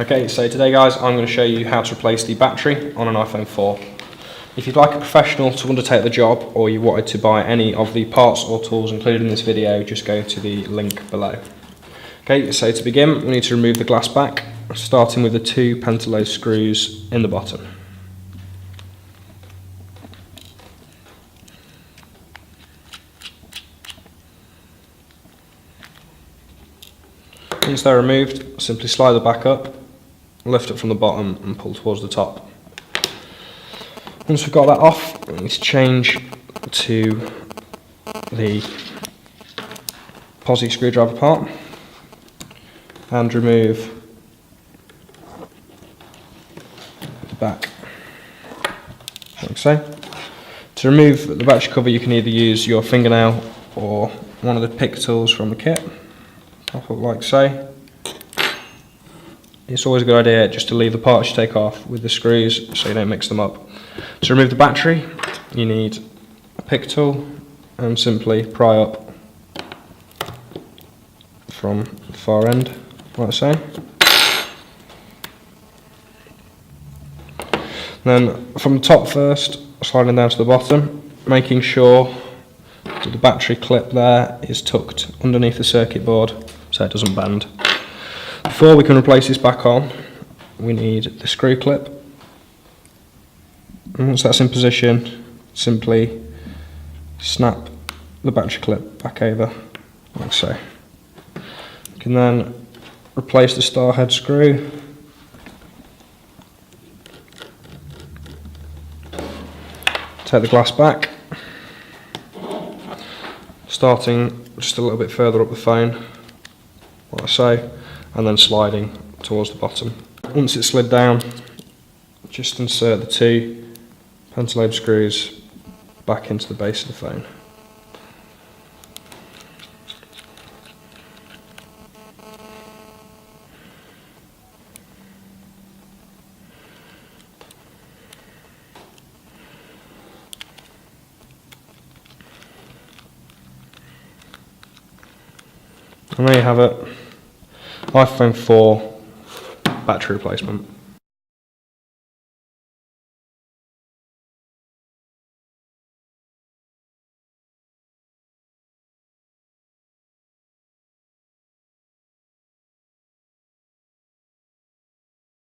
Okay, so today guys I'm going to show you how to replace the battery on an iPhone 4. If you'd like a professional to undertake the job, or you wanted to buy any of the parts or tools included in this video, just go to the link below. Okay, so to begin we need to remove the glass back, starting with the two pentalobe screws in the bottom. Once they're removed, simply slide the back up, lift it from the bottom and pull towards the top. Once we've got that off, we need to change to the posi screwdriver part and remove the back, like so. To remove the battery cover you can either use your fingernail or one of the pick tools from the kit. Pop up like so. It's always a good idea just to leave the parts you take off with the screws so you don't mix them up. To remove the battery you need a pick tool and simply pry up from the far end like so. Then from the top first, sliding down to the bottom, making sure that the battery clip there is tucked underneath the circuit board so it doesn't bend. Before we can replace this back on, we need the screw clip. And once that's in position, simply snap the battery clip back over, like so. You can then replace the star head screw. Take the glass back, starting just a little bit further up the phone, like so, and then sliding towards the bottom. Once it's slid down, just insert the two pentalobe screws back into the base of the phone. And there you have it, iPhone 4 battery replacement.